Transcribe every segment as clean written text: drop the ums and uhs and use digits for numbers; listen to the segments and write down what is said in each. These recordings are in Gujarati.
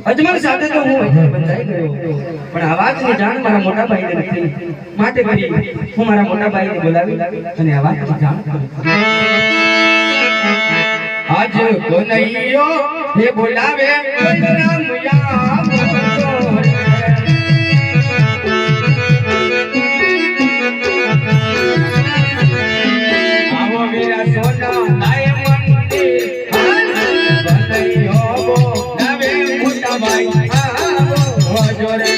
અજમલ સાથે તો હું અહીંયા બંધાઈ ગયો, પણ આ વાતની જાણ મારા મોટા ભાઈને નથી. માટે કરી હું મારા મોટા ભાઈને બોલાવી અને આ વાતની જાણ કરું. આજ કોનૈયો હે બોલાવે બલરામ યા આવો વીરા સોના નાય મંદિર કોનૈયો બોલાવે મોટા ભાઈ આવો જોરે.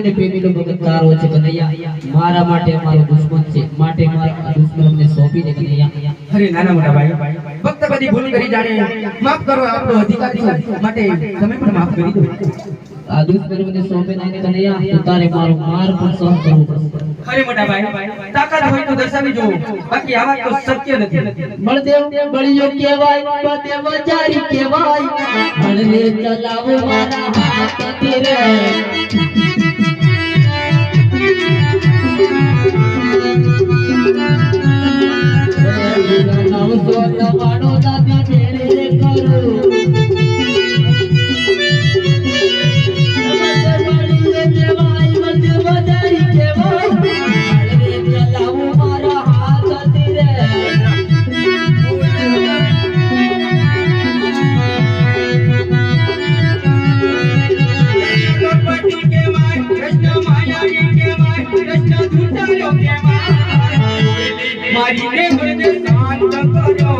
ને પ્રેમીનો ભગત તારો છે કનૈયા, મારા માટે મારો દુશ્મન છે, માટે મારા દુશ્મનને સોંપ સોંપી દે કનૈયા. અરે નાના મોટા ભાઈ ફક્ત બધી ભૂલ કરી જાણે માફ કરો આપણો અધિકાર છે માટે તમે પણ માફ કરી દો. આ દુશ્મન મને સોંપે નહીં કનૈયા તો તારે મારો માર પણ સહન કરવો પડશે. અરે મોટા ભાઈ તાકાત હોય તો દર્શાવી જો બાકી આ વાત તો શક્ય નથી. બળદેવ બળિયો કહેવાય બળદેવ જારી કહેવાય બળને ચલાવો મારા હાથથી રે. નવસો નવાણો દાદી મેળે કરું મારીને ગુરને શાંત કરો.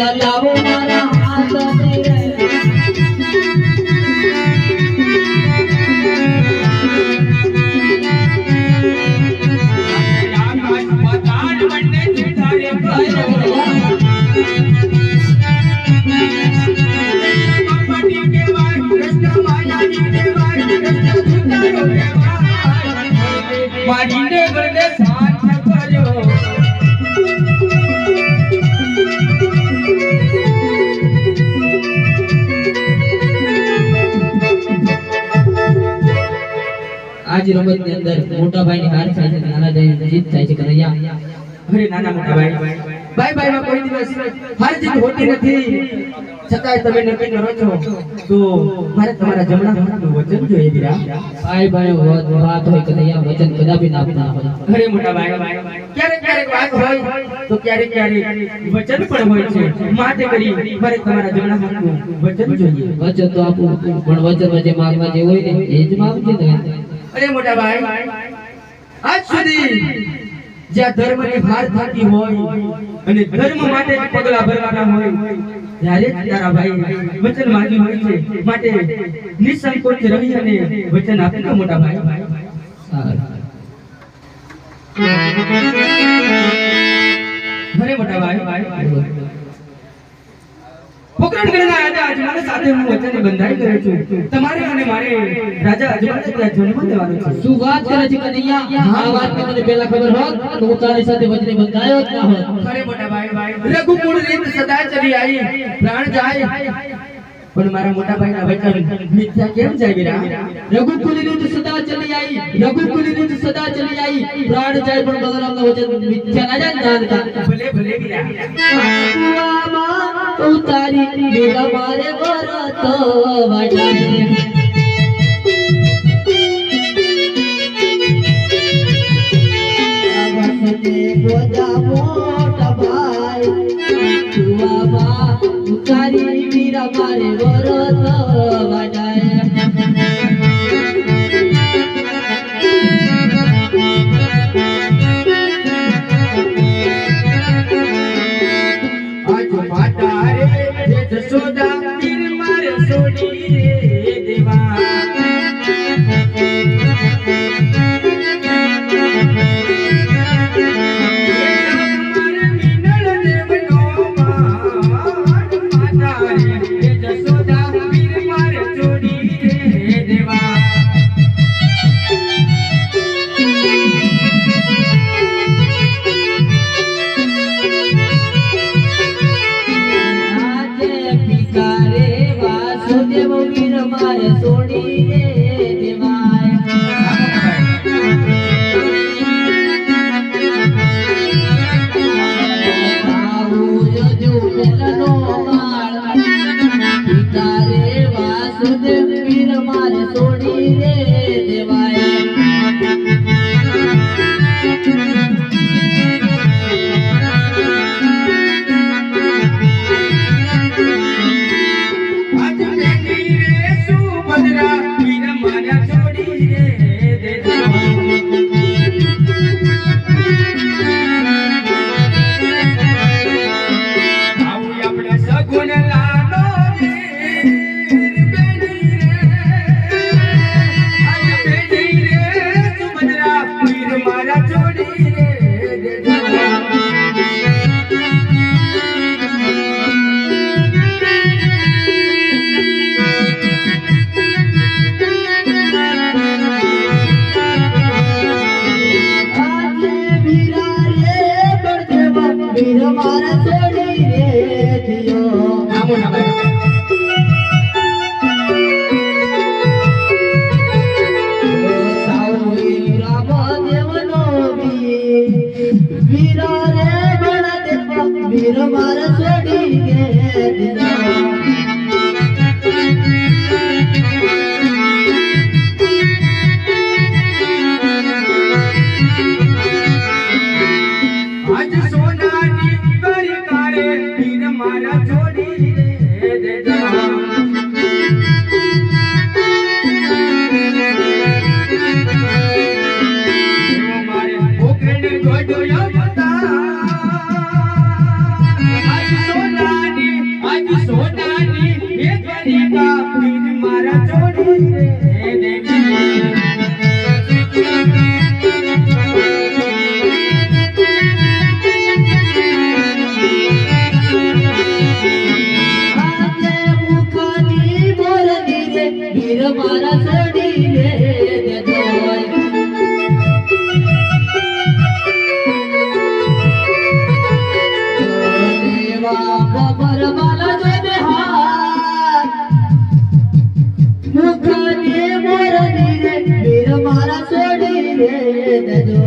ચલાવો મારા હાથથી રે. મારીને ગુરને શાંત કરો. આજ રમતની અંદર મોટા ભાઈની હાર થાય છે નાના ભાઈની જીત થાય છે કનૈયા. અરે નાના મોટા ભાઈ ભાઈ ભાઈમાં કોઈ દિવસ હાર જીત હોતી નથી. છતાંય તમે નક્કી કરો છો તો મારે તમારા જમણા હાથનું વચન જોઈએ વીરા. ભાઈ ભાઈ વાત હોય કનૈયા વચન કદાપી ના આપતા હોય. અરે મોટા ભાઈ ક્યારેક ક્યારેક વાત હોય તો ક્યારેક ક્યારેક વચન પણ હોય છે. માટે કરી મારે તમારા જમણા હાથનું વચન જોઈએ. વચન તો આપું પણ વચન વચ્ચે માંગવા જે હોય ને એ જ માંગજે ને. અરે મોટા ભાઈ આજ સુધી જ્યાં ધર્મની હાર થતી હોય અને ધર્મ માટે પગલા ભરવાના હોય ત્યારે જ તારા ભાઈ વચન માંગ્યું હોય છે. માટે નિસંકોચ રહી અને વચન આપે મોટા ભાઈ. અરે મોટા ભાઈ પોકરણગઢના રાજા અજમાને સાથે હું વચને બંધાઈ ગયો છું. તમારે અને મારે રાજા અજમાને ત્યાં જન્મ લેવાનો છે. શું વાત કરે છે કનૈયા? આ વાત કે મને પહેલા ખબર હોત તો હું તારી સાથે વચને બંધાયો જ ના હોત. અરે મોટા ભાઈ રઘુકુળ રીત સદા ચલી આવી પ્રાણ જાય પણ મારા મોટા ભાઈના વચન મિથ્યા કેમ જાય વીરા? રઘુકુળ રીત સદા ચલી આવી રઘુકુળ રીત સદા ચલી આવી પ્રાણ જાય પણ બલરામના વચન મિથ્યા ના જાય. ભલે ભલે વીરા ઉતારી વીરા મારે વરત વાટાય. ગોજા મોટા ભાઈ ઉતારી વીરા મારે વરત વાટાય. આજ માતા રે જશોદા તીર મારે છોડી રે દેવા. માતા રે જશોદા તીર મારે છોડી મારા છોડી રે દિયો આમો ના ભાઈ વીર મારા છોડી રે દિયો આજ સોનાની ગરી કારે વીર મારા છોડી રે દેજા મારે ઓકરને ગોડોયો બતા આજ સોનાની એ ગરી કા વીર મારા છોડી રે દેજા વીર મારા છોડી રે દેજો દેવા બબર માલા જો દે હાથ મુખની મોરની રે વીર મારા છોડી રે દેજો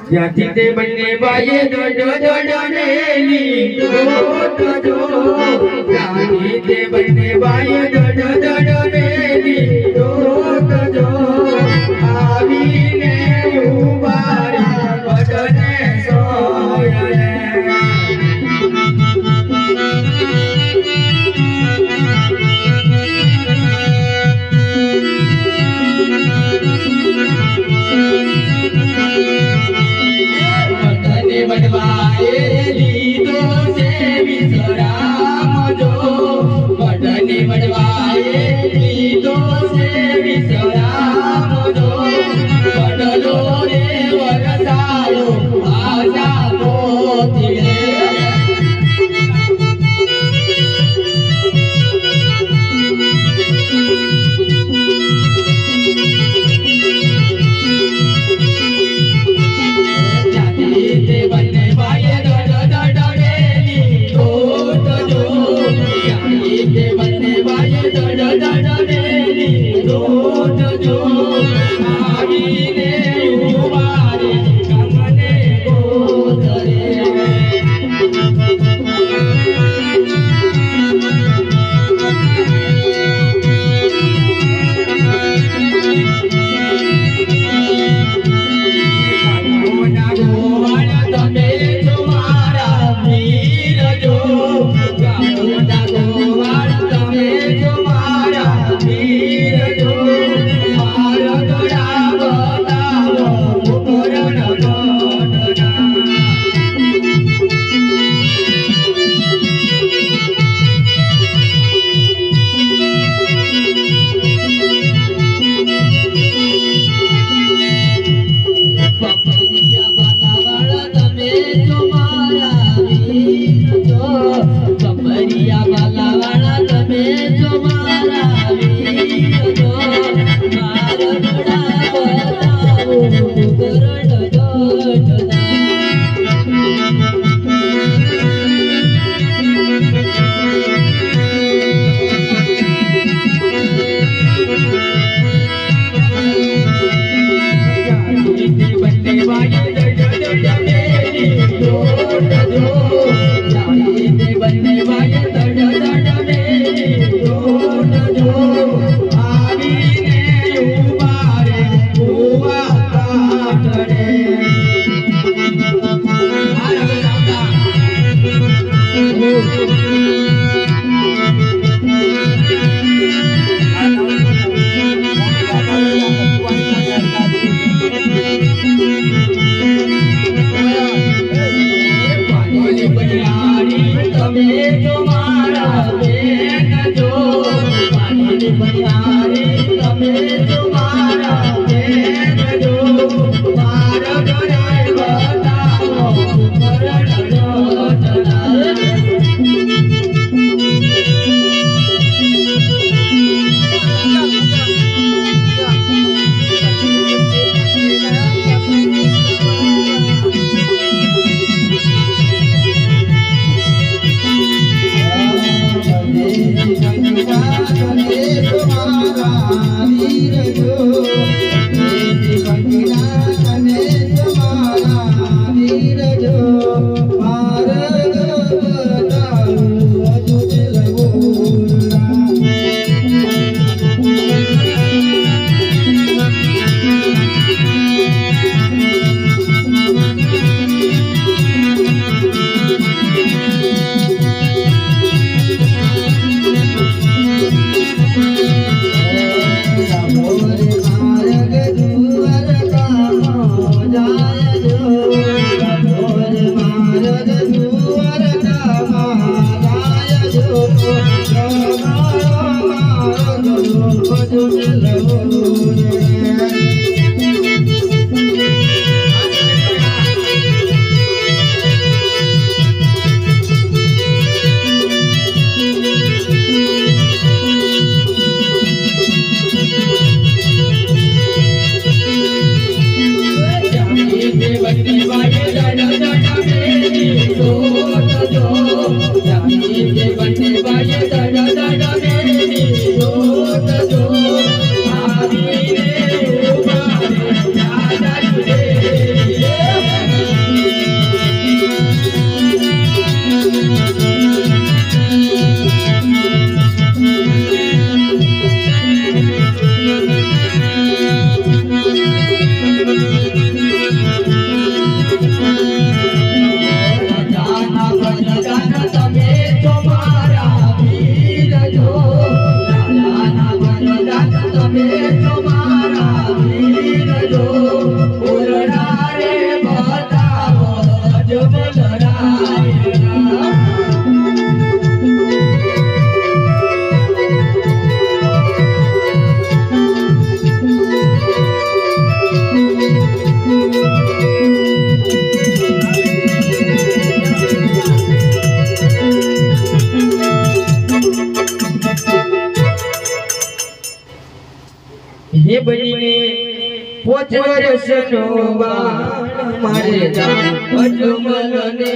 ત્યાંથી તે બંને બાઈએ દોડો રેલી દોડો ત્યાંથી તે બંને બાઈએ દોડો રેલી દોડો આવીને ઉભારા બદને સોય બડવાએ લીધો છે વિશ્રામ જો બડને બડવાએ લીધો હે બનીને પોચ વર્ષનો બાળ મારે જામ અજમલને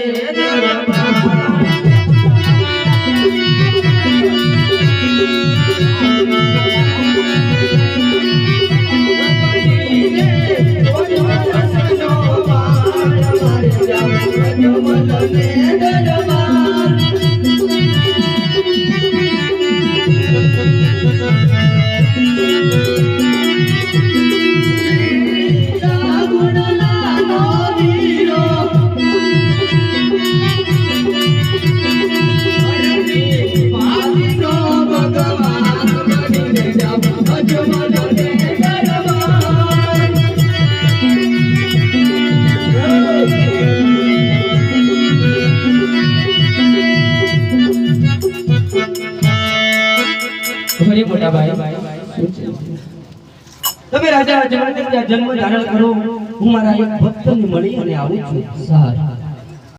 મોટા ભાઈ તમે રાજા જન્મ ધારણ કરો. હું મારા એક ભક્તને મળી અને આવું છું. સારું.